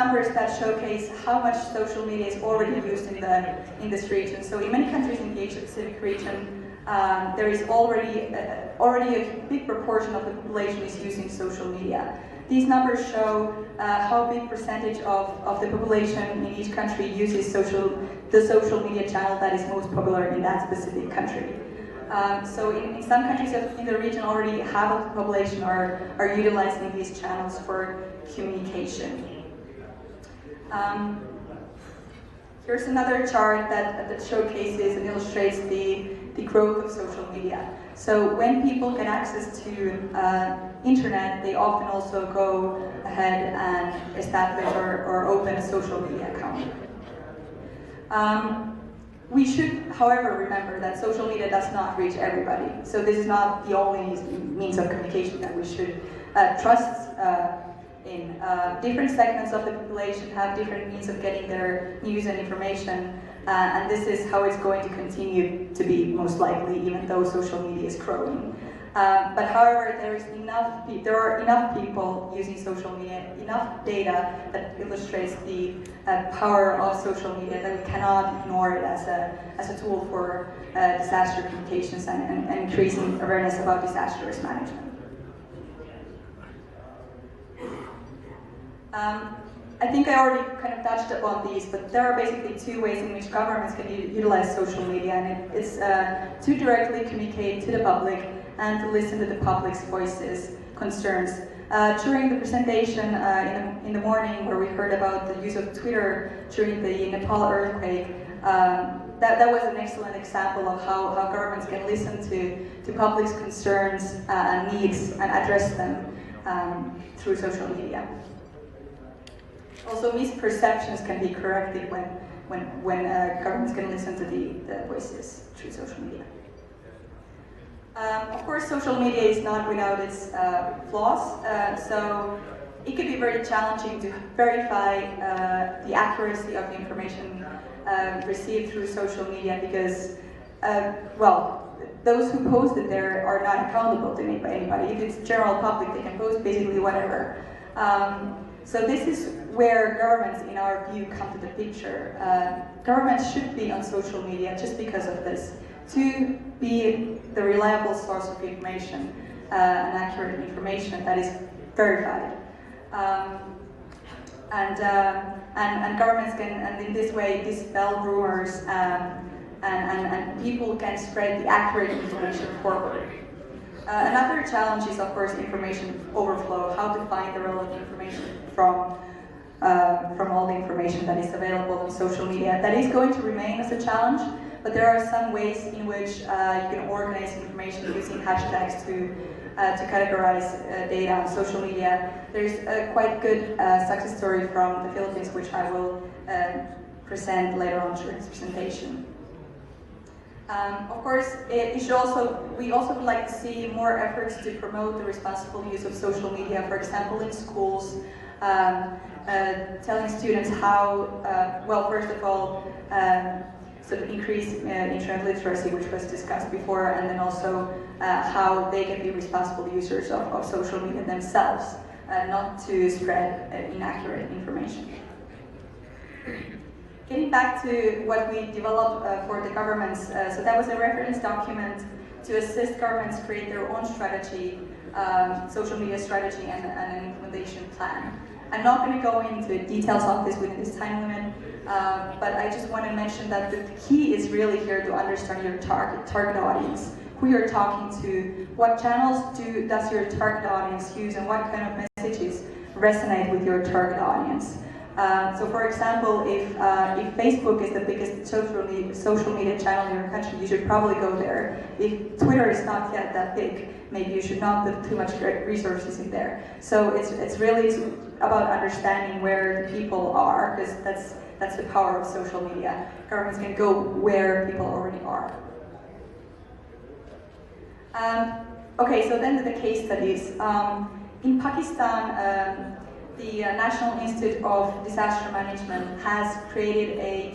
numbers that showcase how much social media is already used in this region. So in many countries in the Asia Pacific region, there is already a big proportion of the population is using social media. These numbers show how big percentage of the population in each country uses the social media channel that is most popular in that specific country. So in some countries in the region already half of the population are utilizing these channels for communication. Here's another chart that showcases and illustrates the growth of social media. So when people get access to internet, they often also go ahead and establish or open a social media account. We should, however, remember that social media does not reach everybody. So this is not the only means of communication that we should trust in. Different segments of the population have different means of getting their news and information, and this is how it's going to continue to be, most likely, even though social media is growing. But however, there are enough people using social media, enough data that illustrates the power of social media that we cannot ignore it as a tool for disaster communications and increasing awareness about disaster risk management. I think I already kind of touched upon these, but there are basically two ways in which governments can utilize social media, and it's to directly communicate to the public and to listen to the public's voices, concerns. During the presentation in the morning, where we heard about the use of Twitter during the Nepal earthquake, that was an excellent example of how governments can listen to public's concerns and needs and address them through social media. Also, misperceptions can be corrected when governments can listen to the voices through social media. Of course, social media is not without its flaws, so it can be very challenging to verify the accuracy of the information received through social media because, well, those who post it there are not accountable to anybody. If it's general public, they can post basically whatever. So this is where governments, in our view, come to the picture. Governments should be on social media just because of this, to be the reliable source of information and accurate information that is verified. And governments can, and in this way, dispel rumors and people can spread the accurate information forward. Another challenge is, of course, information overflow, how to find the relevant information from all the information that is available on social media. That is going to remain as a challenge, but there are some ways in which you can organize information using hashtags to categorize data on social media. There's a quite good success story from the Philippines, which I will present later on during this presentation. Of course, we also would like to see more efforts to promote the responsible use of social media, for example, in schools, telling students how, well, first of all, sort of increase internet literacy, which was discussed before, and then also how they can be responsible users of social media themselves, not to spread inaccurate information. Getting back to what we developed for the governments, so that was a reference document to assist governments create their own strategy, social media strategy, and an implementation plan. I'm not going to go into details of this within this time limit, but I just want to mention that the key is really here to understand your target audience, who you're talking to, what channels does your target audience use, and what kind of messages resonate with your target audience. So for example, if Facebook is the biggest social media channel in your country, you should probably go there. If Twitter is not yet that big, maybe you should not put too much resources in there. So it's really about understanding where people are, because that's the power of social media. Governments can go where people already are. Okay, so then the case studies. In Pakistan, the National Institute of Disaster Management has created a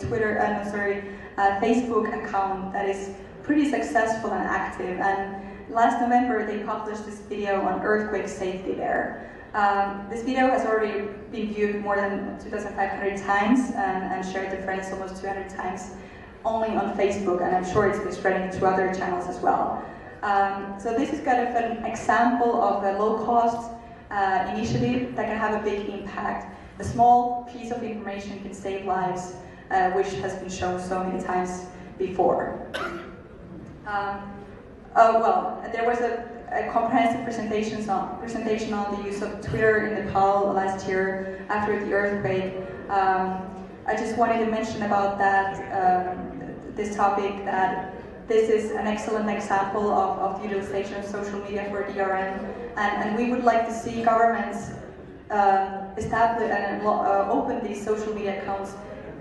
Facebook account that is pretty successful and active. And last November, they published this video on earthquake safety there. This video has already been viewed more than 2,500 times and shared to friends almost 200 times only on Facebook, and I'm sure it's been spreading through other channels as well. So this is kind of an example of a low-cost initiative that can have a big impact. A small piece of information can save lives, which has been shown so many times before. There was a comprehensive presentation on the use of Twitter in Nepal last year after the earthquake. I just wanted to mention about that, this topic, that this is an excellent example of the utilization of social media for DRM, and we would like to see governments establish and open these social media accounts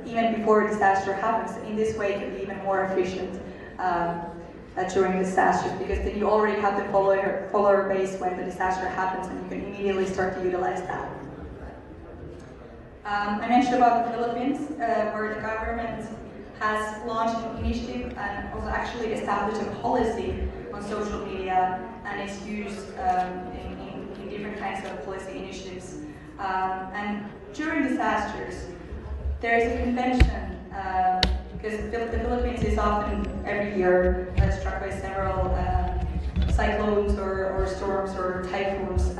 even before a disaster happens. In this way, it can be even more efficient during disasters, because then you already have the follower base when the disaster happens, and you can immediately start to utilize that. I mentioned about the Philippines, where the government has launched an initiative and also actually established a policy on social media, and it's used in different kinds of policy initiatives. And during disasters, there is a convention, because the Philippines is often every year struck by several cyclones or storms or typhoons.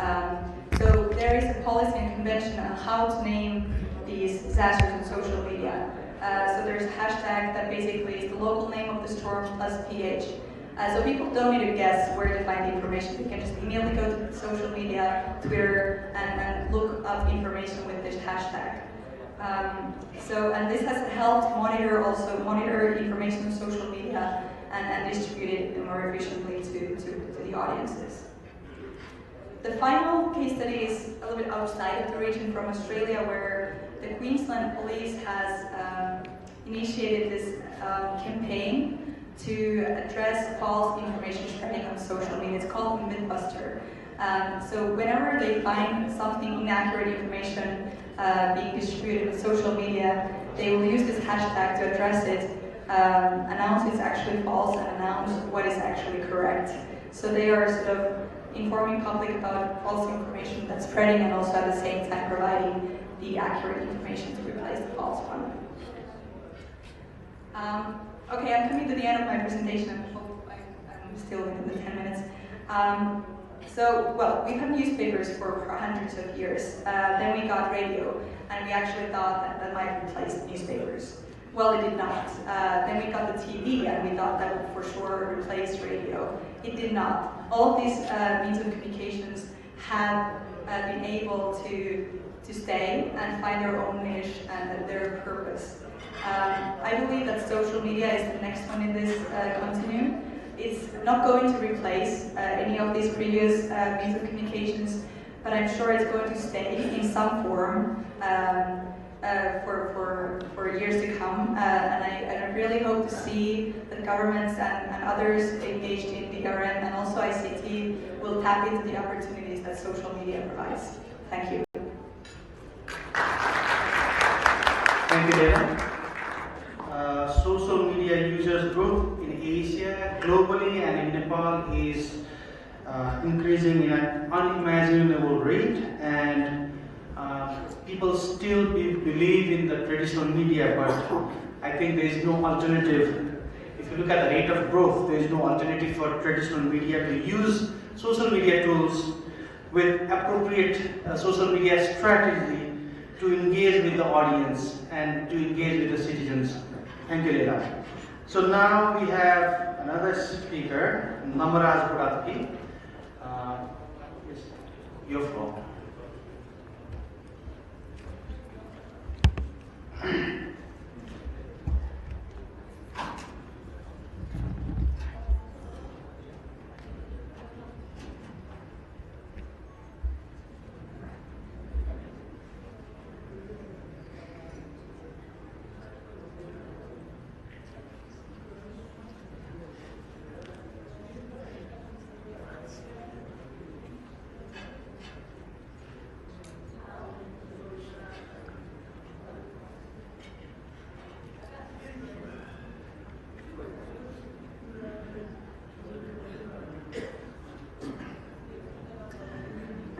So there is a policy and convention on how to name these disasters on social media. So there's a hashtag that basically is the local name of the storm plus PH. So people don't need to guess where to find the information. They can just immediately go to social media, Twitter, and look up information with this hashtag. And this has helped monitor information on social media and distribute it more efficiently to the audiences. The final case study is a little bit outside of the region, from Australia, where the Queensland Police has initiated this campaign to address false information spreading on social media. It's called Mythbuster. So whenever they find something inaccurate information being distributed on social media, they will use this hashtag to address it, announce it's actually false, and announce what is actually correct. So they are sort of informing public about false information that's spreading, and also at the same time providing the accurate information to replace the false one. Okay, I'm coming to the end of my presentation. I hope I'm still within the 10 minutes. We've had newspapers for hundreds of years. Then we got radio, and we actually thought that might replace newspapers. Well, it did not. Then we got the TV, and we thought that would for sure replace radio. It did not. All of these means of communications have been able to stay and find their own niche and their purpose. I believe that social media is the next one in this continuum. It's not going to replace any of these previous means of communications, but I'm sure it's going to stay in some form for years to come. And I really hope to see that governments and others engaged in DRM and also ICT will tap into the opportunities that social media provides. Thank you. Thank you, Dana. Social media users growth in Asia, globally, and in Nepal is increasing in an unimaginable rate, and people still believe in the traditional media, but I think there is no alternative. If you look at the rate of growth, there is no alternative for traditional media to use social media tools with appropriate social media strategy to engage with the audience and to engage with the citizens. Thank you, Leila. So now we have another speaker, Namaraj Buratki. Yes, your floor.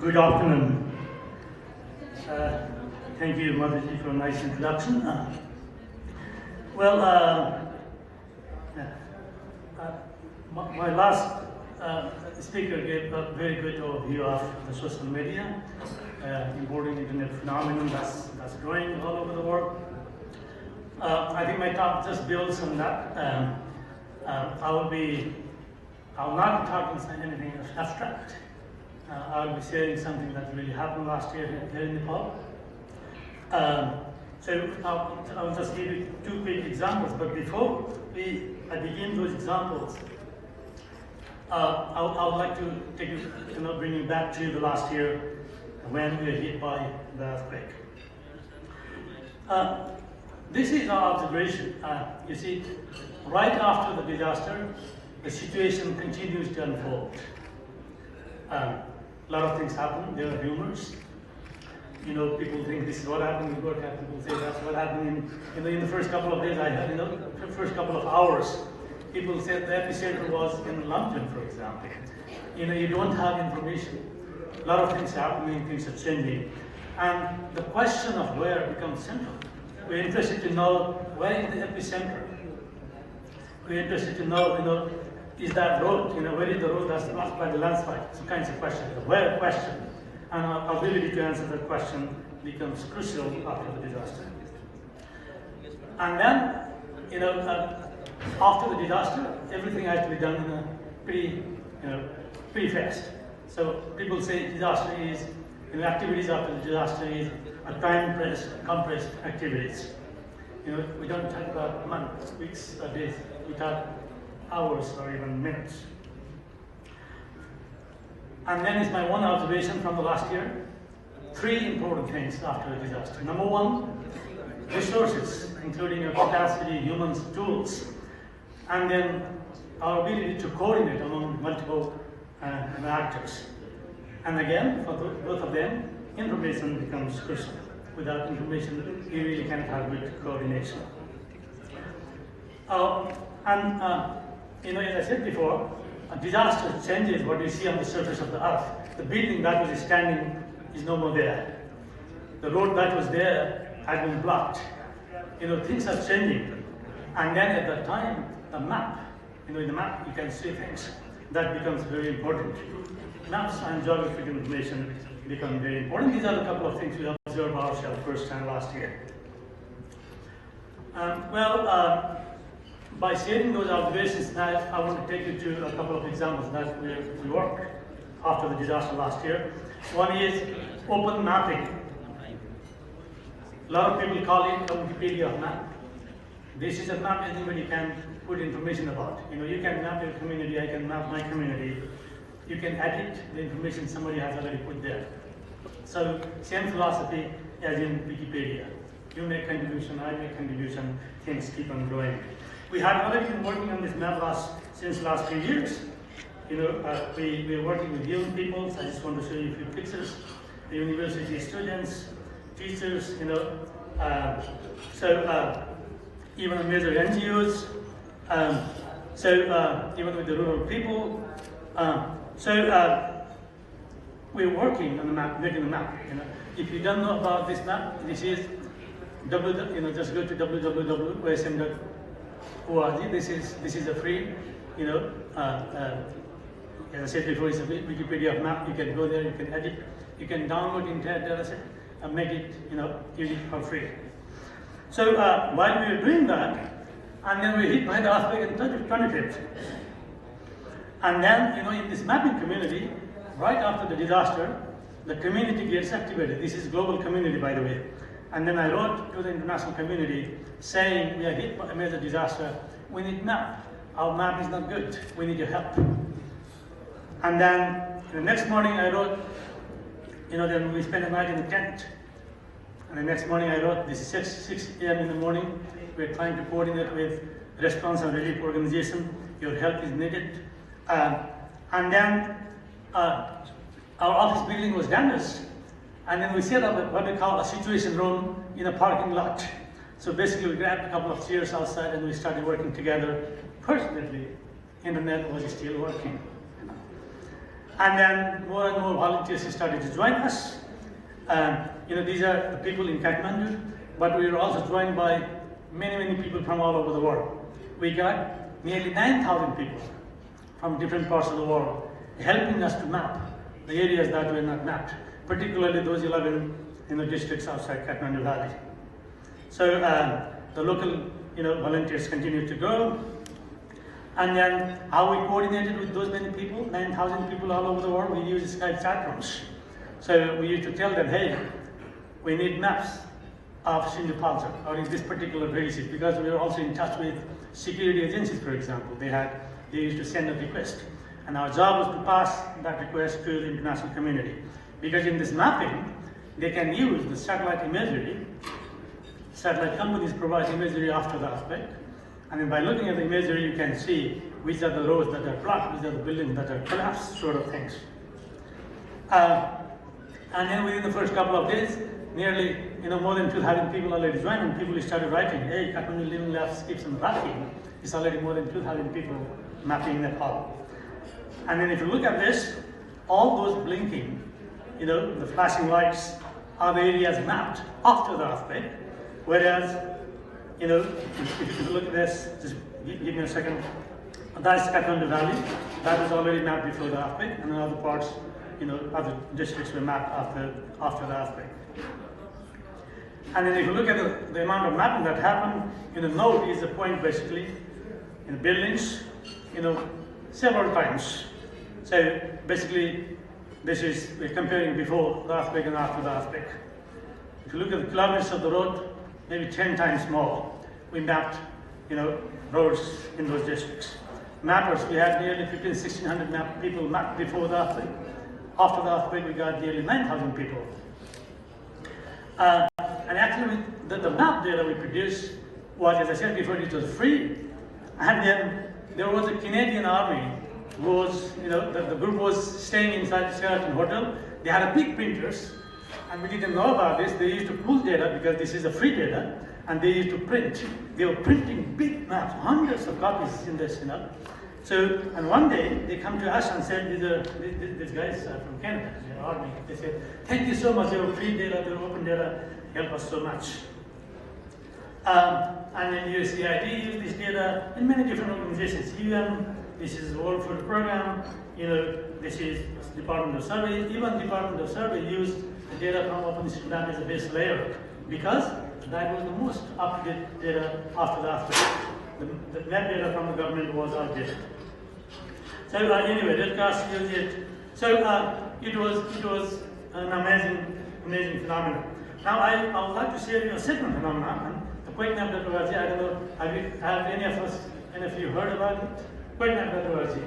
Good afternoon. Thank you, Madhu, for a nice introduction. My last speaker gave a very good overview of the social media, important internet phenomenon that's growing all over the world. I think my talk just builds on that. I will not be talking anything abstract. I will be sharing something that really happened last year here in Nepal. So I'll just give you two quick examples, but before I begin those examples, I would like to take you, bring you back to the last year when we were hit by the earthquake. This is our observation. You see, right after the disaster, the situation continues to unfold. A lot of things happen. There are rumors. People think this is what happened. People say that's what happened. In the first couple of days, I had, the first couple of hours, people said the epicenter was in London, for example. You don't have information. A lot of things are happening, things are changing. And the question of where becomes central. We're interested to know where is the epicenter. We're interested to know, is that road, where is the road that's blocked by the landslide? Some kinds of questions, the where question. And our ability to answer that question becomes crucial after the disaster. And then, after the disaster, everything has to be done in a pretty fast. So people say disaster is, activities after the disaster is a compressed activities. We don't talk about months, weeks, or days. We talk hours or even minutes. And then is my one observation from the last year. Three important things after a disaster. Number one, resources, including your capacity, humans, tools, and then our ability to coordinate among multiple actors. And again, for both of them, information becomes crucial. Without information, you really can't have good coordination. As I said before, a disaster changes what you see on the surface of the earth. The building that was standing is no more there. The road that was there had been blocked. Things are changing. And then at that time, the map, in the map you can see things. That becomes very important. Maps and geographic information become very important. These are a couple of things we observed ourselves first time last year. By sharing those observations, now I want to take you to a couple of examples that we worked after the disaster last year. One is open mapping. A lot of people call it a Wikipedia map. This is a map anybody can put information about. You can map your community, I can map my community. You can edit the information somebody has already put there. So same philosophy as in Wikipedia. You make contribution, I make contribution, things keep on growing. We have already been working on this map since last few years. We're working with young people. I just want to show you a few pictures. The university students, teachers, even the major NGOs, even with the rural people. We're working on the map, making the map. If you don't know about this map, this is just go to www.osm.org. This is a free, as I said before, it's a Wikipedia map. You can go there, you can edit, you can download the entire data set and make it, use it for free. So while we were doing that, and then we hit by the earthquake in 2015. And then, in this mapping community, right after the disaster, the community gets activated. This is global community, by the way. And then I wrote to the international community saying, we are hit by a major disaster. We need map. Our map is not good. We need your help. And then the next morning I wrote, then we spent a night in the tent. And the next morning I wrote, this is 6 a.m. in the morning. We're trying to coordinate with response and relief organization. Your help is needed. And then our office building was damaged. And then we set up what we call a situation room in a parking lot. So basically we grabbed a couple of chairs outside and we started working together. Fortunately, internet was still working. And then more and more volunteers started to join us. these are the people in Kathmandu, but we are also joined by many people from all over the world. We got nearly 9,000 people from different parts of the world helping us to map the areas that were not mapped, particularly those 11 districts outside Kathmandu Valley. So the local volunteers continue to grow. And then how we coordinated with those many people, 9,000 people all over the world, we use Skype chat rooms. So we used to tell them, hey, we need maps of Sindhupalchar or in this particular villages, because we were also in touch with security agencies, for example. They used to send a request. And our job was to pass that request to the international community. Because in this mapping, they can use the satellite imagery. Satellite companies provide imagery after the earthquake. And then by looking at the imagery, you can see which are the roads that are blocked, which are the buildings that are collapsed, sort of things. And then within the first couple of days, nearly more than 2,000 people already joined, and people started writing, hey, Kathmandu Living Landscapes and Mapping. It's already more than 2,000 people mapping Nepal. And then if you look at this, all those blinking, the flashing lights are the areas mapped after the earthquake. Whereas, if you look at this, just give me a second. That's Kathmandu Valley. That was already mapped before the earthquake, and then other parts, other districts were mapped after the earthquake. And then if you look at the amount of mapping that happened, node is a point basically in buildings, several times. So basically, we're comparing before the earthquake and after the earthquake. If you look at the kilometers of the road, maybe 10 times more, we mapped, roads in those districts. Mappers, we had nearly 1,500–1,600 people mapped before the earthquake. After the earthquake, we got nearly 9,000 people. And actually, the map data we produced was, as I said before, it was free. And then there was a Canadian army who was, the group was staying inside the Sheraton Hotel. They had big printers, and we didn't know about this. They used to pull data because this is a free data, and they used to print. They were printing big maps, hundreds of copies in this, So, and one day they come to us and said, these guys are from Canada, they're army. They said, thank you so much, your free data, your open data, help us so much. And then USAID used this data in many different organizations. UN, this is the World Food Program, this is Department of Survey. Even Department of Survey used the data from OpenStreetMap as a base layer because that was the most up-to-date data after the earthquake. The map data from the government was outdated. So anyway, Red Cross used it. So it was an amazing phenomenon. Now I would like to share you a second phenomenon, the QuakeMap.org. I don't know, have any of you heard about it? QuakeMap.org.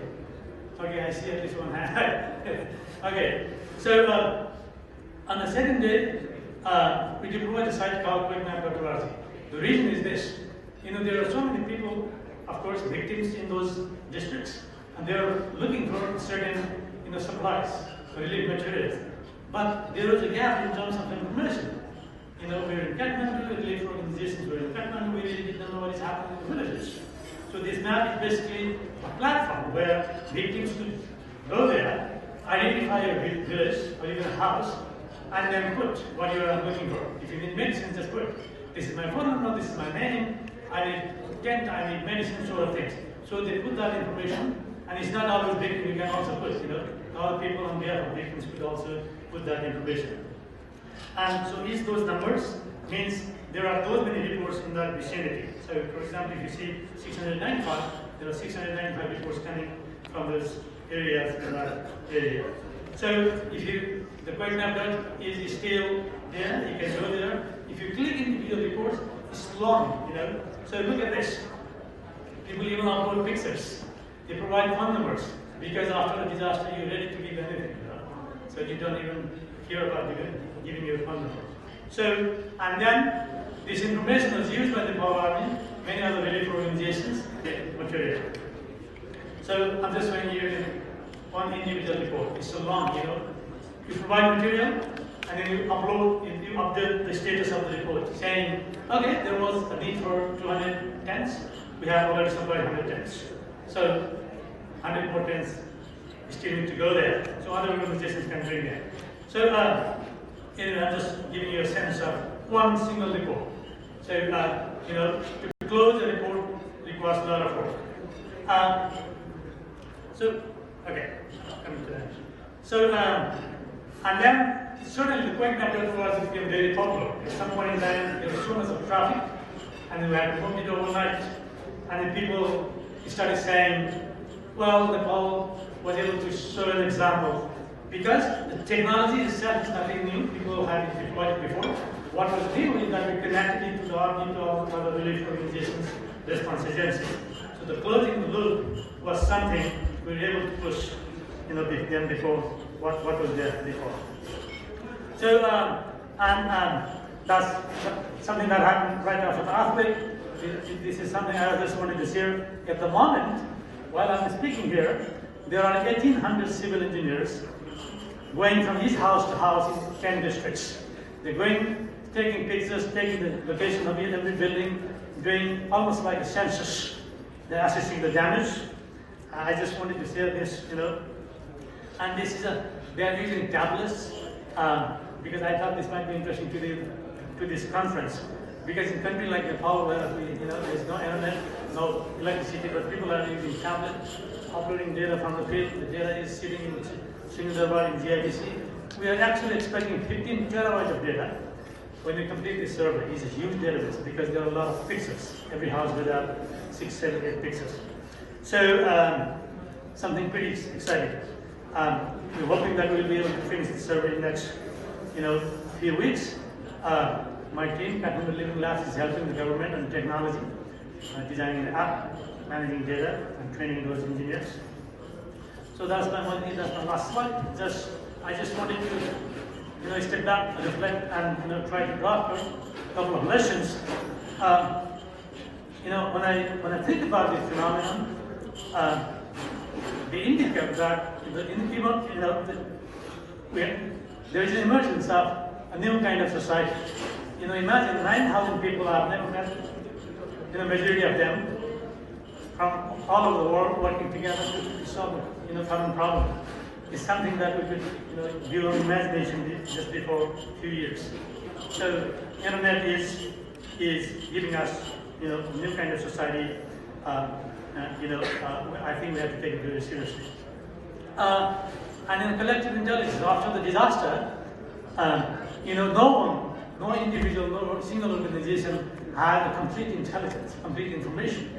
Okay, I see at least one hand. Okay, so on the second day, we deployed a site called QuakeMap.org. The reason is this. There are so many people, of course, victims in those districts, and they are looking for certain, supplies, relief materials. But there was a gap in terms of information. We're in Kathmandu, relief organizations were in Kathmandu, we really didn't know what is happening in the villages. So this map is basically a platform where victims could go there, identify your village or even a house, and then put what you are looking for. If you need medicine, just put, this is my phone number, this is my name, I need tent, I need medicine, sort of things. So they put that information, and it's not always victim, you can also put, all people on behalf of victims could also put that information. And so each those numbers means there are those many reports in that vicinity. So for example, if you see 695, there are 695 reports coming from those areas in that area. So if the QuakeMap is still there, you can go there. If you click into the reports, it's long, So look at this. People even upload pictures. They provide phone numbers because after the disaster, you're ready to give anything, So you don't even hear about giving your phone number. So, and then this information was used by the Nepal Army, many other relief organizations, material. So I'm just showing you one individual report. It's so long, You provide material, and then you update the status of the report, saying, okay, there was a need for 200 tents. We have already supplied 100 tents. So 100 more tents still need to go there. So other organizations can bring them. So I'm just giving you a sense of one single report. So, to close a report requires a lot of work. Okay, coming to that. So, and then certainly the quick network was became very popular. At some point in time, there was so much of traffic, and then we had to move it overnight. And then people started saying, well, Nepal was able to show an example. Because the technology itself is nothing new, people had it deployed before. What was new is that we connected it to the other relief organizations' response agencies. So the closing the loop was something we were able to push, then before what was there before. So that's something that happened right after the earthquake. This is something I just wanted to share. At the moment, while I'm speaking here, there are 1,800 civil engineers going from each house to house in 10 districts. They're going, taking pictures, taking the location of every building, doing almost like a census. They're assessing the damage. I just wanted to share this, And this is they are using tablets because I thought this might be interesting to this conference. Because in a country like Nepal, where there's no internet, no electricity, but people are using tablets, uploading data from the field. The data is sitting in Singapore in GIDC. We are actually expecting 15 terabytes of data when we complete this survey. It's a huge database because there are a lot of pixels. Every house will have 6, 7, 8 pixels. So something pretty exciting. We're hoping that we'll be able to finish the survey in the next, few weeks. My team, Kathmandu Living Labs, is helping the government and technology, designing an app, managing data, and training those engineers. So that's my last slide. I just wanted to, step back, reflect, and try to draw a couple of lessons. When I think about this phenomenon, they indicate that there is an emergence of a new kind of society. Imagine 9,000 people I've never met, majority of them from all over the world working together to solve a common problem. It's something that we could do on imagination just before a few years. So internet is giving us a new kind of society. I think we have to take it very seriously. And in collective intelligence, after the disaster, no individual, no single organization had a complete intelligence, complete information.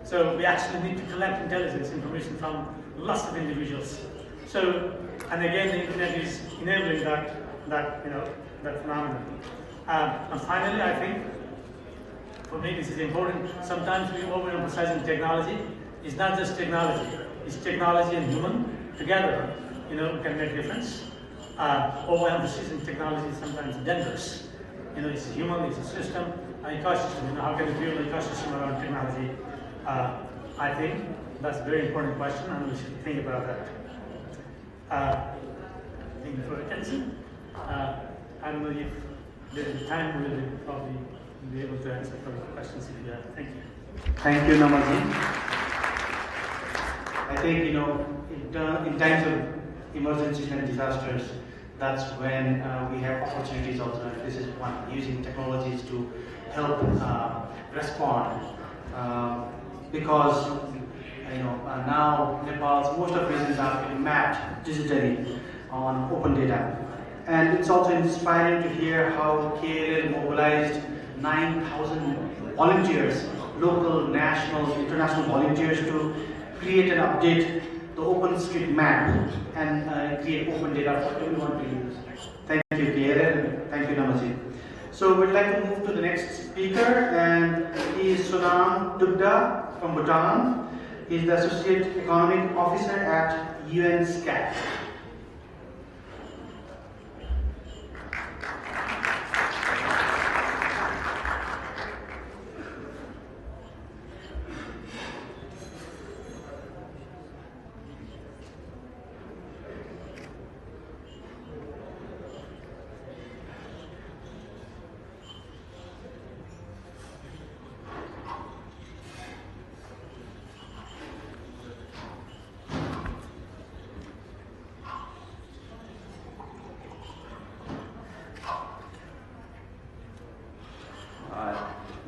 So we actually need to collect intelligence information from lots of individuals. So, and again, the internet is enabling that phenomenon. And finally, I think, for me, this is important. Sometimes we overemphasize technology. It's not just technology. It's technology and human together. Can make a difference. Overemphasis in technology is sometimes dangerous. It's a human, it's a system, an ecosystem. How can we build an ecosystem around technology? I think that's a very important question, and we should think about that. Thank you for your attention. I don't know if there is time, we will probably be able to answer further questions if you have. Thank you. Thank you, Namaji. I think, in times of emergencies and disasters, that's when we have opportunities also. And this is one, using technologies to help respond. Because now Nepal's most of regions are being mapped digitally on open data. And it's also inspiring to hear how KLL mobilized 9,000 volunteers, local, national, international volunteers, to create and update the OpenStreetMap and create open data for everyone to use. Thank you, KLL, and thank you, Namaji. So we'd like to move to the next speaker, and he is Sonam Dugda from Bhutan. He's the Associate Economic Officer at UNSCAP.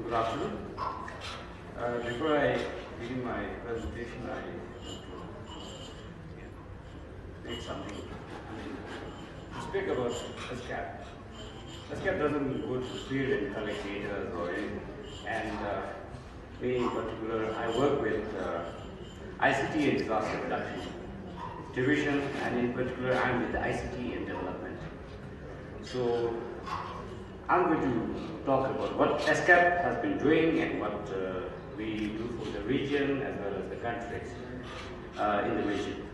Good afternoon. Before I begin my presentation, I want to make something. To speak about SCAP. SCAP doesn't go to the field and collect data or anything. And me in particular, I work with ICT and disaster reduction division, and in particular, I'm with the ICT and development. So I'm going to talk about what SCAP has been doing and what we do for the region as well as the countries in the region.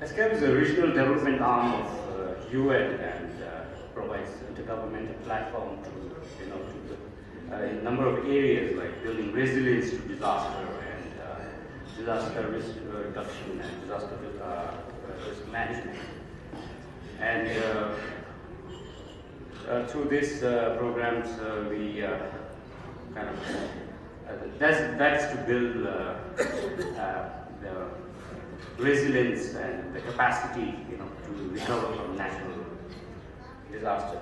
SCAP is a regional development arm of UN and provides intergovernmental platform to, to a number of areas like building resilience to disaster and disaster risk reduction and disaster risk management. And through these programs, we kind of that's to build the resilience and the capacity, to recover from natural disaster.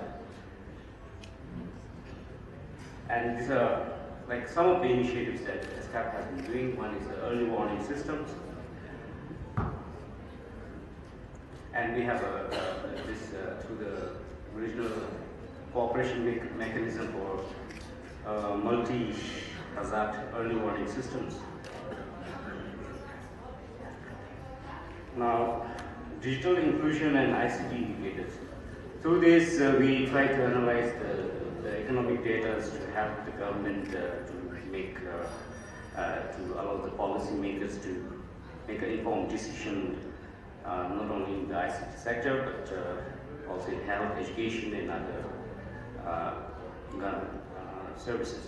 And these are like some of the initiatives that SCAP has been doing. One is the early warning systems, and we have this through the regional cooperation mechanism for multi-hazard early warning systems. Now, digital inclusion and ICT indicators. Through this, we try to analyze the economic data to help the government to make, to allow the policymakers to make an informed decision, not only in the ICT sector, but also in health, education, and other government services.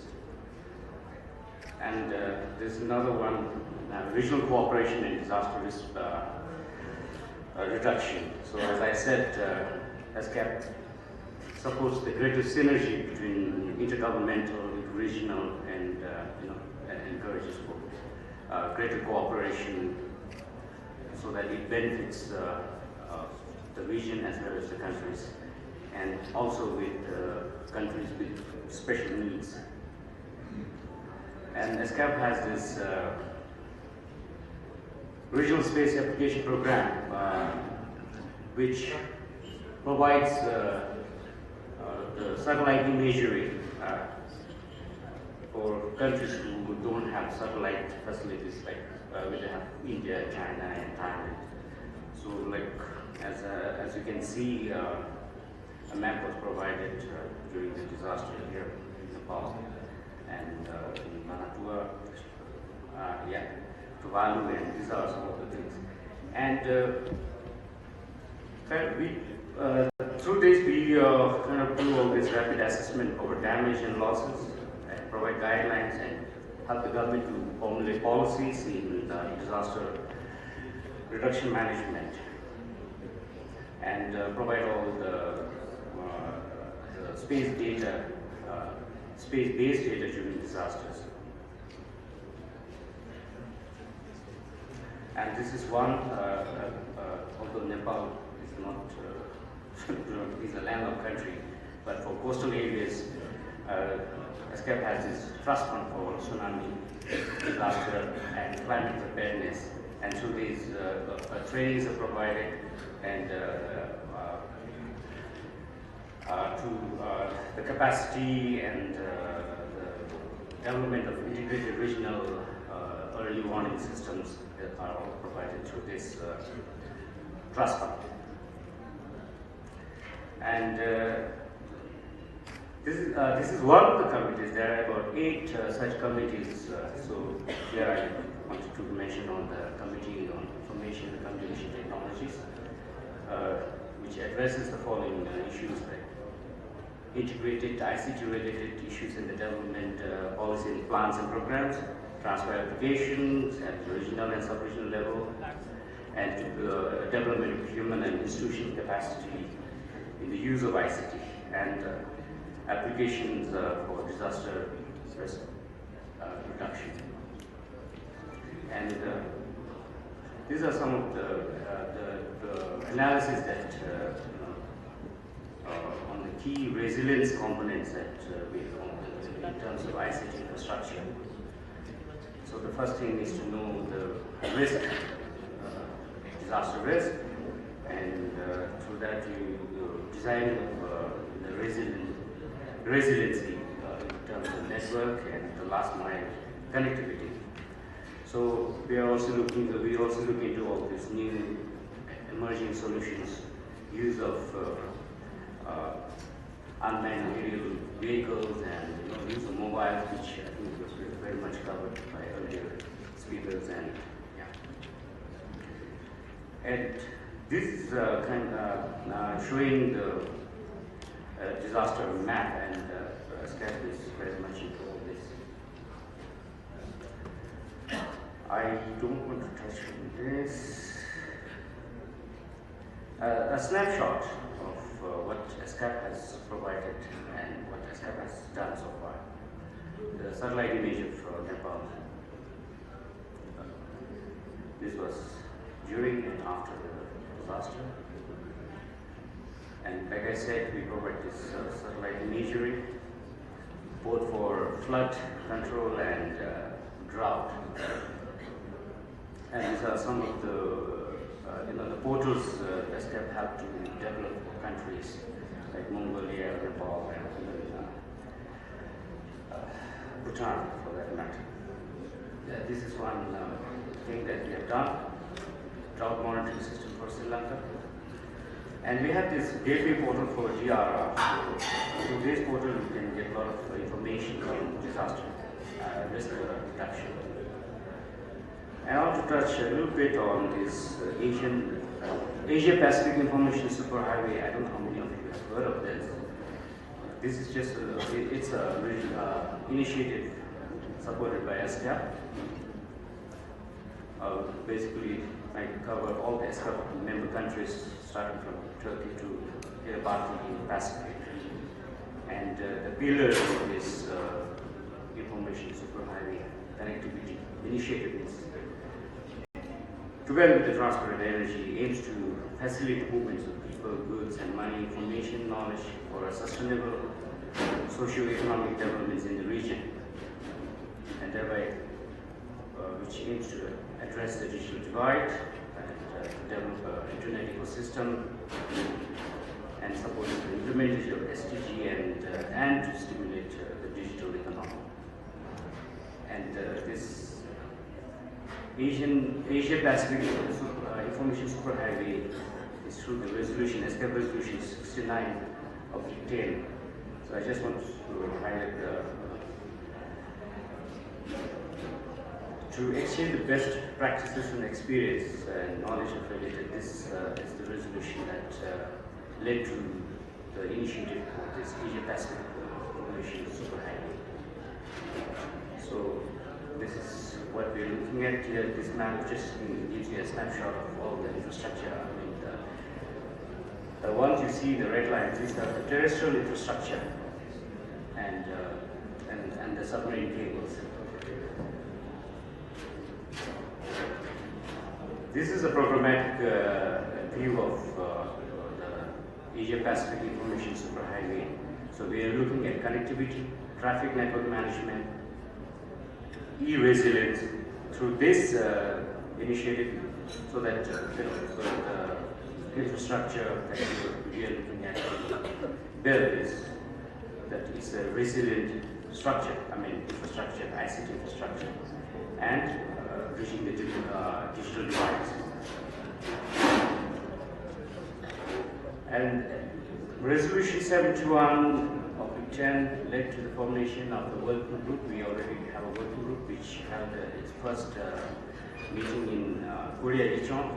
And there's another one, regional cooperation and disaster risk reduction. So as I said, SCAP supports the greater synergy between intergovernmental, regional, and encourages for greater cooperation so that it benefits the region as well as the countries, and also with countries with special needs. And SCAP has this Regional Space Application Program, which provides the satellite imagery for countries who don't have satellite facilities, like we have India, China, and Thailand. So, like as you can see, a map was provided during the disaster here in Nepal and in Manipur, Tuvalu, and these are some of the things. And through this, we kind of do all this rapid assessment over damage and losses, and provide guidelines and help the government to formulate policies in disaster reduction management, and provide all the space data, space-based data during disasters. And this is one, although Nepal is not is a landlocked country, but for coastal areas, SCAP has this trust fund for tsunami disaster and climate preparedness, and through these trainings are provided, and to the capacity and the development of integrated regional early warning systems that are all provided through this trust fund. And this is one of the committees. There are about 8 such committees. So here I wanted to mention on the Committee on Information and Communication Technologies, which addresses the following issues, like integrated ICT-related issues in the development policy and plans and programs, transfer applications at the regional and sub-regional level, and to development of human and institutional capacity in the use of ICT, and applications for disaster risk reduction. And these are some of the analysis that on the key resilience components that we in terms of ICT infrastructure. So the first thing is to know the risk, disaster risk, and through that you design the resiliency in terms of network and the last mile connectivity. So we also look into all these new emerging solutions, use of unmanned aerial vehicles and use of mobiles, which I think was very much covered by earlier speakers. And and this is showing the disaster map, and SCAP is very much into all this. I don't want to touch on this. A snapshot of what SCAP has provided and what SCAP has done so far. The satellite image of Nepal. This was during and after the disaster. And like I said, we provide this satellite imagery both for flood control and drought. And these are some of the the portals SCAP helped to develop for countries like Mongolia, Nepal, and Bhutan, for that matter. This is one thing that we have done, drought monitoring system for Sri Lanka. And we have this gateway portal for DRR. So through this portal, you can get a lot of information on disaster risk reduction. I want to touch a little bit on this Asia Pacific Information Superhighway. I don't know how many of you have heard of this. This is just it's a initiative supported by SCAP. Basically, I cover all the SCAP member countries, starting from Turkey to Kiribati in the Pacific. And the pillars of this information superhighway connectivity initiative is, together with the transparent energy, aims to facilitate movements of people, goods, and money, information, knowledge for a sustainable socio-economic developments in the region, and thereby which aims to address the digital divide and develop an internet ecosystem and support the implementation of SDG and to stimulate the digital economy. And this Asia Pacific Information Superhighway is through the resolution, SCAP resolution 69 of 10. So I just want to highlight to exchange the best practices and experience and knowledge of related. This is the resolution that led to the initiative of this Asia Pacific Information Superhighway. So this is what we're looking at here. This map just gives you a snapshot of all the infrastructure. I mean, the ones you see, the red lines, these are the terrestrial infrastructure and the submarine cables. This is a programmatic view of the Asia Pacific Information Superhighway. So we are looking at connectivity, traffic network management, e-resilience through this initiative, so that the infrastructure that we are looking at build is a resilient structure. I mean infrastructure, ICT infrastructure, and bridging the digital divides. And Resolution 71 of 10 led to the formation of the working group. We already have a working group which held its first meeting in Korea, Icheon,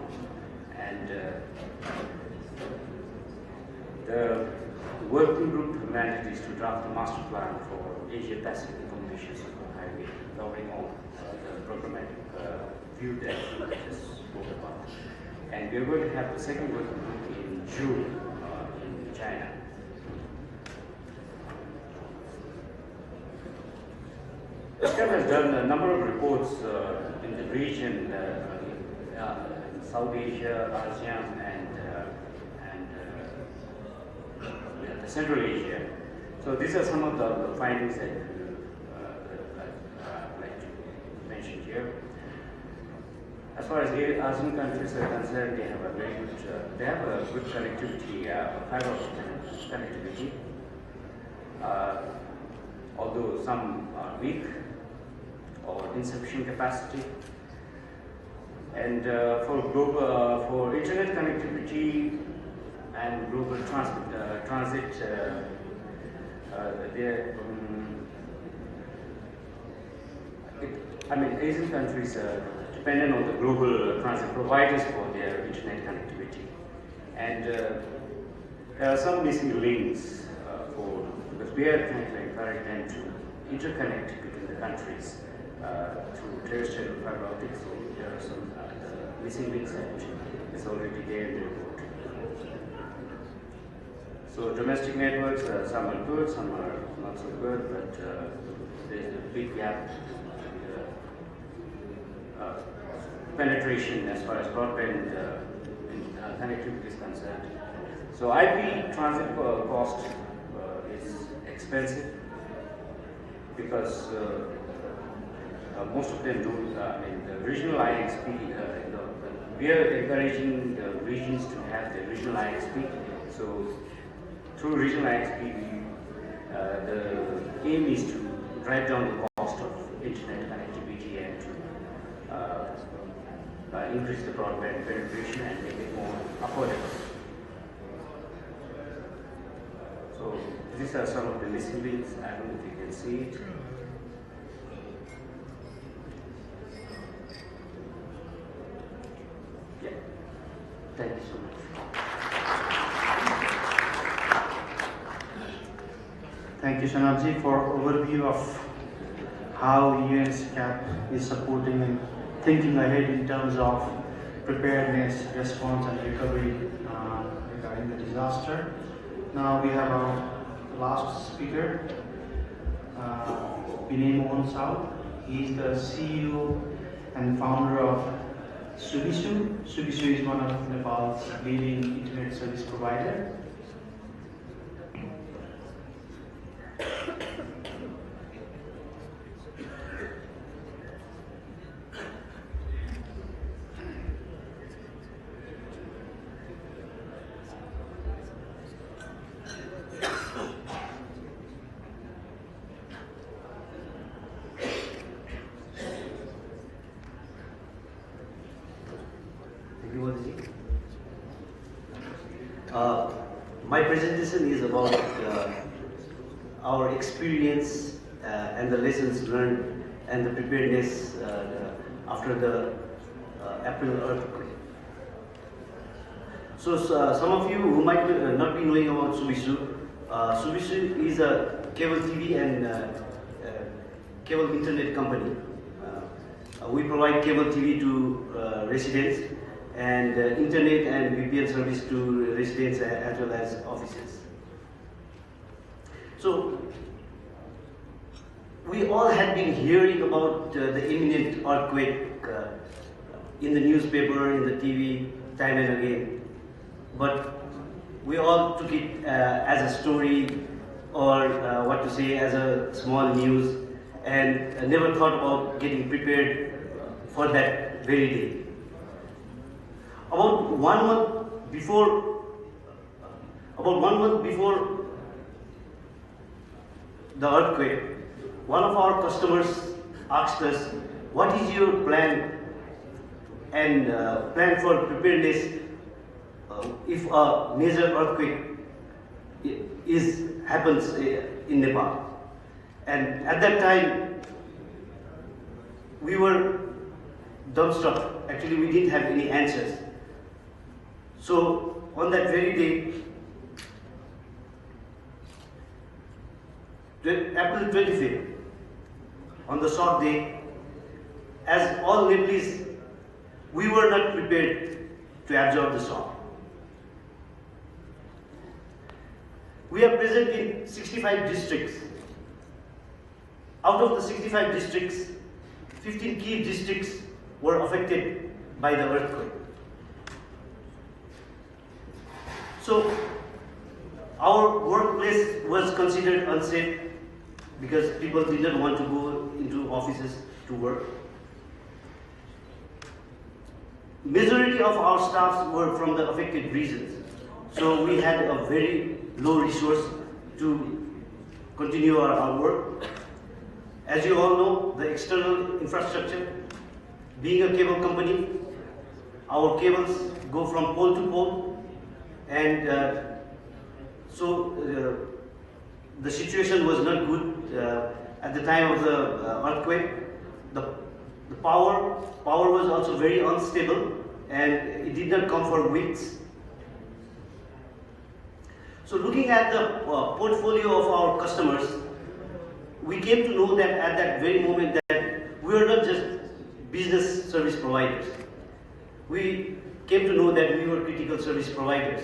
and the working group mandate is to draft a master plan for Asia Pacific Information Superhighway, covering all the programmatic view that we just spoke about. And we're going to have the second working group in June in China. SCAP has done a number of reports in the region South Asia, ASEAN, and the Central Asia. So these are some of the findings that I'd like to mention here. As far as ASEAN countries are concerned, they have a very good, good connectivity, fiber optic connectivity. Although some are weak or insufficient capacity. And for internet connectivity and global transit, Asian countries are dependent on the global transit providers for their internet connectivity. And there are some missing links because we are trying to encourage them to interconnect between the countries through terrestrial fiber optics. So there are some missing links that is already there in the report. So domestic networks, some are good, some are not so good, but there's a big gap in penetration as far as broadband connectivity is concerned. So IP transit cost is expensive because most of them do in the regional IXP. We are encouraging the regions to have the regional IXP. So through regional IXP, the aim is to drive down the cost of internet connectivity and to increase the broadband penetration and make it more affordable. So these are some of the missing links. I don't know if you can see it. Yeah. Thank you so much. Thank you, Sanabji, for overview of how UNSCAP is supporting and thinking ahead in terms of preparedness, response, and recovery regarding the disaster. Now we have our last speaker, Vinay Mohan Sao. He is the CEO and founder of Subisu. Subisu is one of Nepal's leading internet service provider. My presentation is about our experience and the lessons learned and the preparedness after the April earthquake. So some of you who might not be knowing about Subisu, Subisu is a cable TV and cable internet company. We provide cable TV to residents and internet and VPN service to residents as well as offices. So we all had been hearing about the imminent earthquake in the newspaper, in the TV, time and again. But we all took it as a story or what to say, as a small news, and never thought about getting prepared for that very day. About one month before the earthquake, one of our customers asked us, what is your plan and plan for preparedness if a major earthquake happens in Nepal? And at that time, we were dumbstruck. Actually, we didn't have any answers. So on that very day, April 25th, on the shock day, as all Nepalese, we were not prepared to absorb the shock. We are present in 65 districts. Out of the 65 districts, 15 key districts were affected by the earthquake. So our workplace was considered unsafe because people didn't want to go into offices to work. Majority of our staffs were from the affected regions, so we had a very low resource to continue our work. As you all know, the external infrastructure, being a cable company, our cables go from pole to pole, and the situation was not good at the time of the earthquake. The power was also very unstable, and it did not come for weeks. So looking at the portfolio of our customers, we came to know that at that very moment that we are not just business service providers. We came to know that we were critical service providers.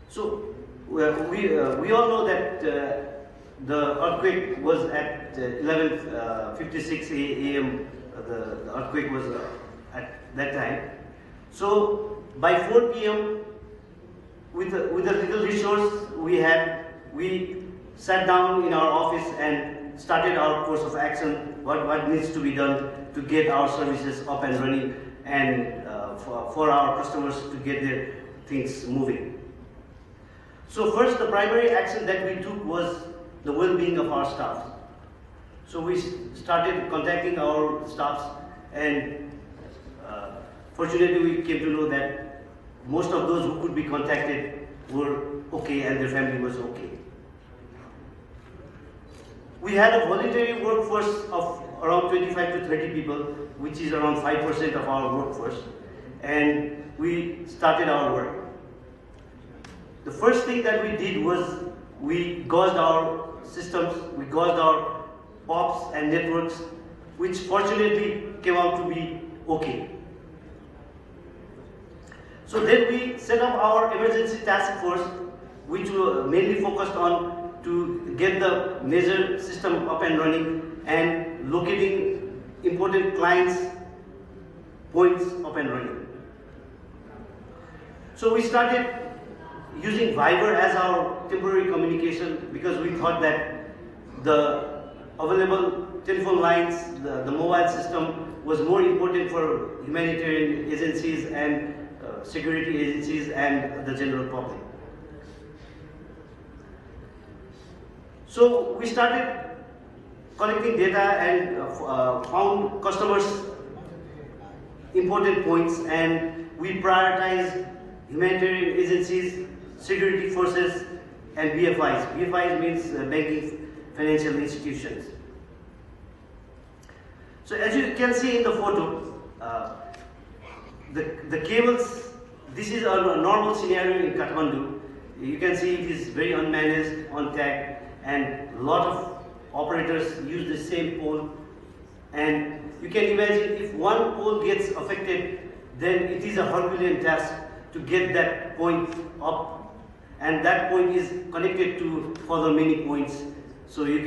So we all know that the earthquake was at 11:56 a.m. The earthquake was at that time. So by 4 p.m. with a little resource we sat down in our office and started our course of action. What needs to be done to get our services up and running, and for our customers to get their things moving. So first, the primary action that we took was the well-being of our staff. So we started contacting our staffs, and fortunately we came to know that most of those who could be contacted were okay and their family was okay. We had a voluntary workforce of around 25 to 30 people, which is around 5% of our workforce, and we started our work. The first thing that we did was we gauged our systems, we gauged our POPs and networks, which fortunately came out to be okay. So then we set up our emergency task force, which were mainly focused on to get the major system up and running and locating important clients' points up and running. So we started using Viber as our temporary communication because we thought that the available telephone lines, the mobile system was more important for humanitarian agencies and security agencies and the general public. So we started collecting data and found customers' important points, and we prioritized humanitarian agencies, security forces, and BFIs. BFIs means banking financial institutions. So as you can see in the photo, the cables, this is a normal scenario in Kathmandu. You can see it is very unmanaged, untagged, and a lot of operators use the same pole. And you can imagine if one pole gets affected, then it is a Herculean task to get that point up, and that point is connected to further many points. So you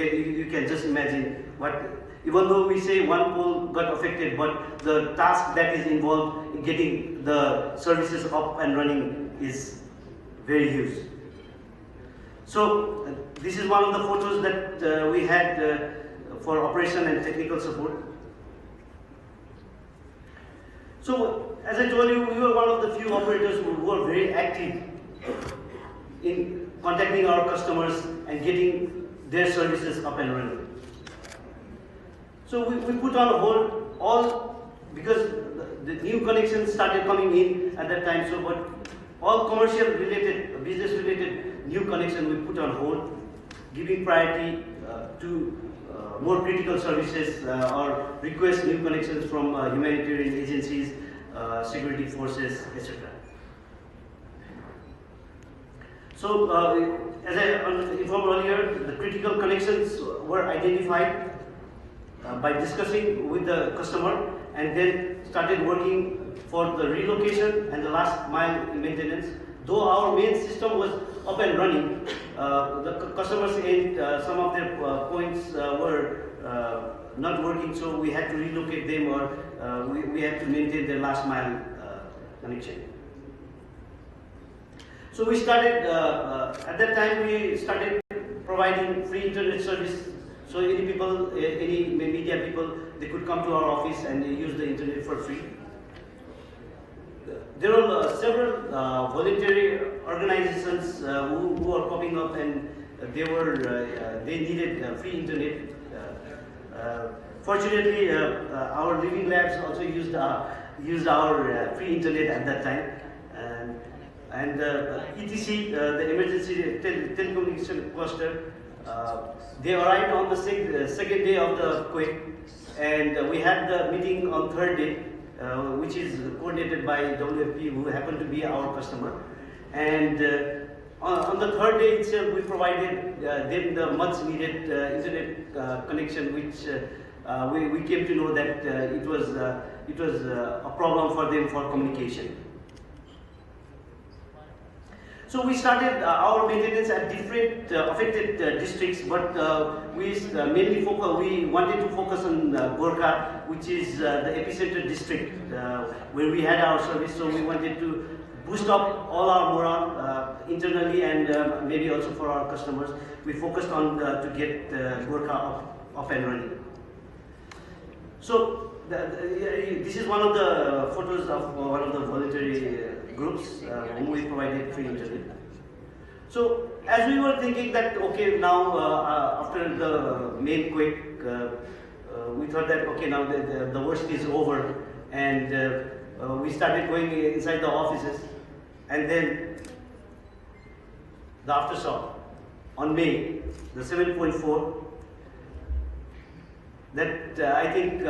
can just imagine what, even though we say one pole got affected, but the task that is involved in getting the services up and running is very huge. So this is one of the photos that we had for operation and technical support. So as I told you, we were one of the few operators who were very active in contacting our customers and getting their services up and running. So we put on hold all, because the new connections started coming in at that time, so but all commercial related, business related new connection we put on hold, giving priority to more critical services or request new connections from humanitarian agencies, security forces, etc. So as I informed earlier, the critical connections were identified by discussing with the customer, and then started working for the relocation and the last mile maintenance though our main system was up and running, the customers end, some of their points were not working, so we had to relocate them, or we had to maintain the last mile connection. So we started, at that time we started providing free internet service. So any people, any media people, they could come to our office and use the internet for free. There are several voluntary organizations who are popping up, and they needed free internet. Fortunately, our living labs also used our free internet at that time. And ETC, the emergency telecommunication cluster, they arrived on the second day of the quake, and we had the meeting on third day, which is coordinated by WFP, who happened to be our customer. And on the third day itself, we provided them the much needed internet connection, which we came to know that it was a problem for them for communication. So we started our maintenance at different affected districts, but we wanted to focus on Gorkha, which is the epicenter district where we had our service. So we wanted to boost up all our morale internally, and maybe also for our customers. We focused on to get Gorkha up and running. So this is one of the photos of one of the voluntary groups whom we provided free internet. So as we were thinking that, okay, now after the main quake, we thought that, okay, now the worst is over, and we started going inside the offices, and then the aftershock on May, the 7.4, that I think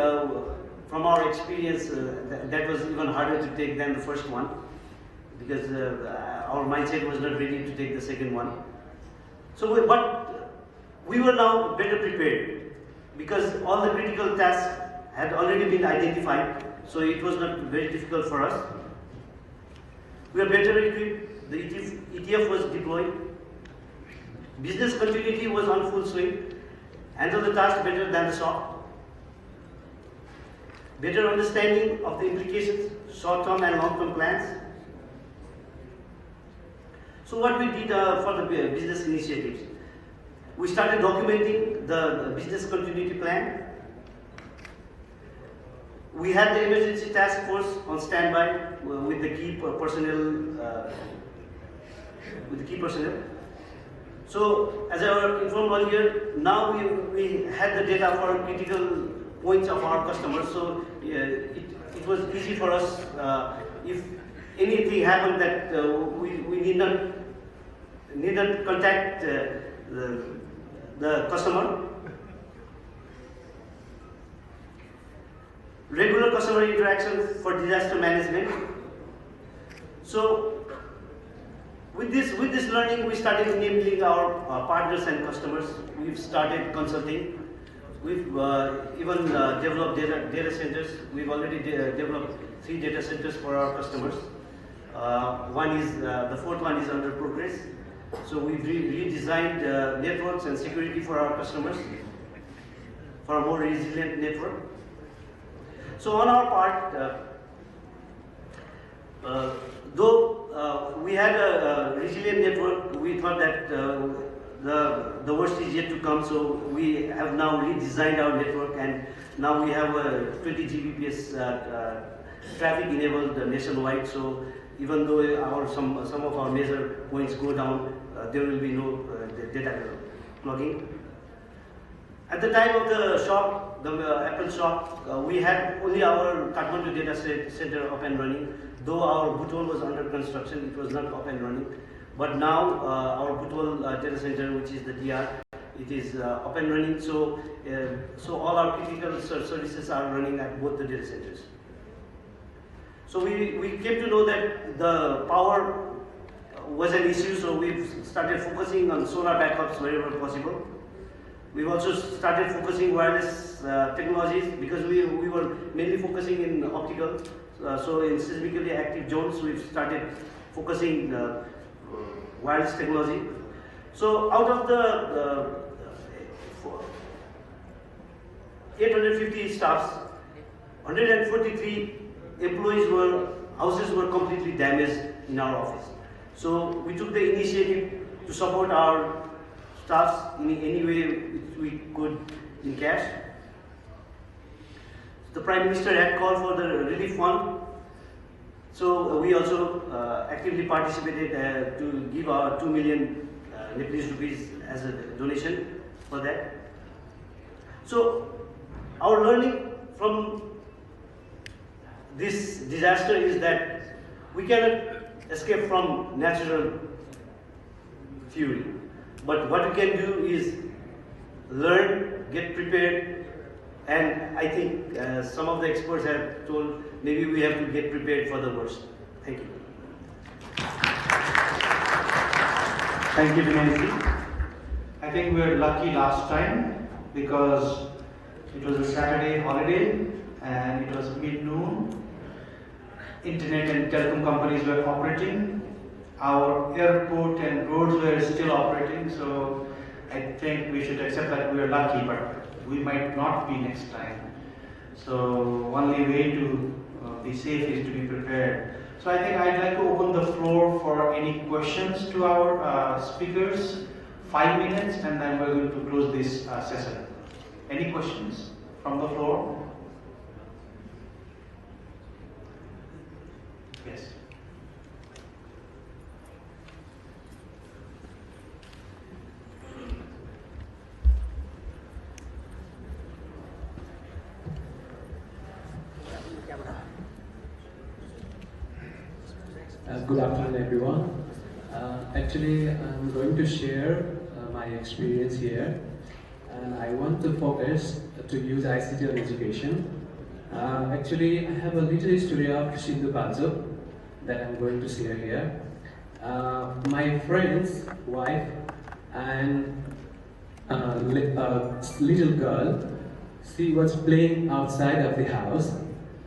from our experience, that was even harder to take than the first one, because our mindset was not ready to take the second one. So, but we were now better prepared, because all the critical tasks had already been identified, so it was not very difficult for us. We are better equipped, the ETF was deployed, business continuity was on full swing, handle the task better than the shock. Better understanding of the implications, short-term and long-term plans. So what we did for the business initiatives, we started documenting the business continuity plan. We had the emergency task force on standby with the key personnel. So as I informed earlier, now we had the data for critical points of our customers, so it was easy for us. If anything happened that we need not contact the customer. Regular customer interaction for disaster management. So with this learning, we started enabling our partners and customers. We've started consulting. We've even developed data centers. We've already developed 3 data centers for our customers. The fourth one is under progress. So we've redesigned networks and security for our customers for a more resilient network. So on our part, though we had a resilient network, we thought that the worst is yet to come. So we have now redesigned our network, and now we have a 20 Gbps traffic enabled nationwide. So even though some of our major points go down, there will be no data plugging. At the time of the shock, the Apple shock, we had only our Kathmandu data center up and running. Though our Butol was under construction, it was not up and running. But now our Butol data center, which is the DR, it is up and running. So all our critical services are running at both the data centers. So we came to know that the power was an issue, so we've started focusing on solar backups wherever possible. We've also started focusing wireless technologies, because we were mainly focusing in optical. So in seismically active zones, we've started focusing wireless technology. So out of the 850 staffs, 143 houses were completely damaged in our office. So we took the initiative to support our staffs in any way we could in cash. The Prime Minister had called for the relief fund. So we also actively participated to give our 2 million Nepalese rupees as a donation for that. So our learning from this disaster is that we cannot escape from natural fury. But what we can do is learn, get prepared, and I think some of the experts have told maybe we have to get prepared for the worst. Thank you. Thank you, Dinesh. I think we were lucky last time because it was a Saturday holiday and it was mid-noon. Internet and telecom companies were operating. Our airport and roads were still operating, so I think we should accept that we are lucky, but we might not be next time. So only way to be safe is to be prepared. So I think I'd like to open the floor for any questions to our speakers. 5 minutes and then we're going to close this session. Any questions from the floor? Yes. Good afternoon, everyone. Actually, I'm going to share my experience here, and I want to focus to use ICT on education. Actually, I have a little story of Sindhu Panjo that I'm going to share here. My friend's wife and little girl, she was playing outside of the house,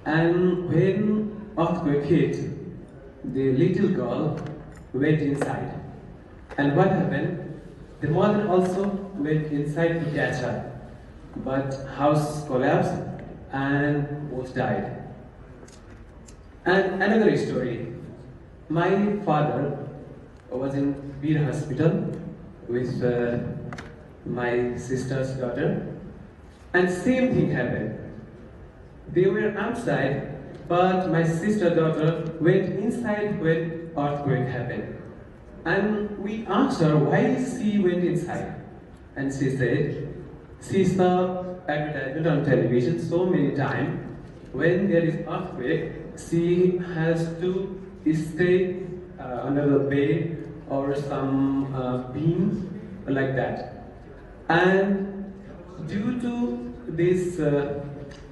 and when earthquake hit, the little girl went inside. And what happened? The mother also went inside to catch her. But house collapsed and was died. And another story. My father was in Veer Hospital with my sister's daughter. And same thing happened. They were outside, but my sister's daughter went inside when earthquake happened. And we asked her why she went inside. And she said, she saw advertisement on television so many times. When there is earthquake, she has to stay under the bed or some beam like that. And due to this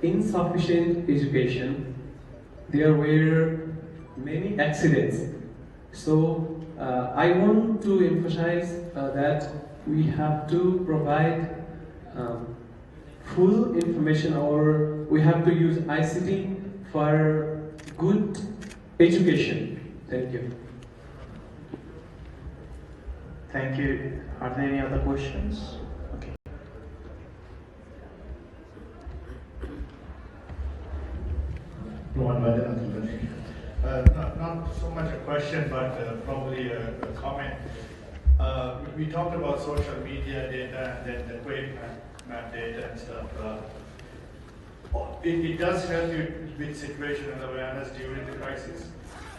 insufficient education, there were many accidents. So I want to emphasize that we have to provide full information, or we have to use ICT for good education. Thank you. Thank you. Are there any other questions? Okay. Not so much a question, but probably a comment. We talked about social media data and then the quake map data and stuff. It does help you with situational awareness during the crisis,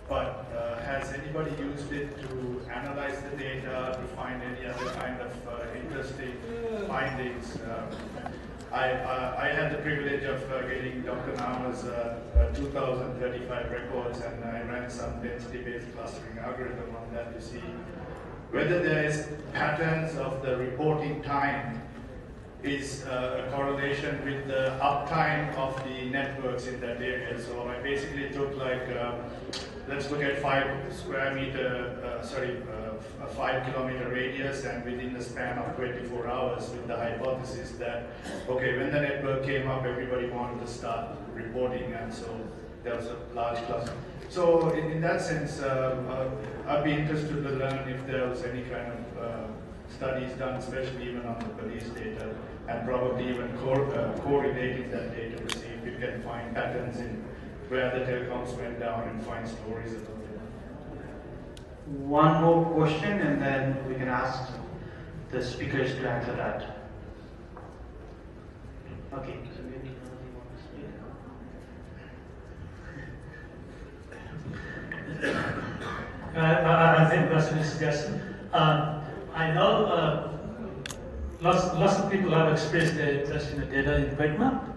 but has anybody used it to analyze the data to find any other kind of interesting findings? I had the privilege of getting Dr. Nama's 2035 records, and I ran some density-based clustering algorithm on that to see whether there is patterns of the reporting time is a correlation with the uptime of the networks in that area. So I basically took let's look at 5 kilometer radius, and within the span of 24 hours with the hypothesis that, okay, when the network came up, everybody wanted to start reporting, and so there was a large cluster. So in that sense, I'd be interested to learn if there was any kind of studies done, especially even on the police data, and probably even correlating that data to see if you can find patterns in where the telecoms went down and find stories about it. One more question, and then we can ask the speakers to answer that. Okay. I think that's a suggestion. I know lots of people have expressed their interest in the data in Vietnam.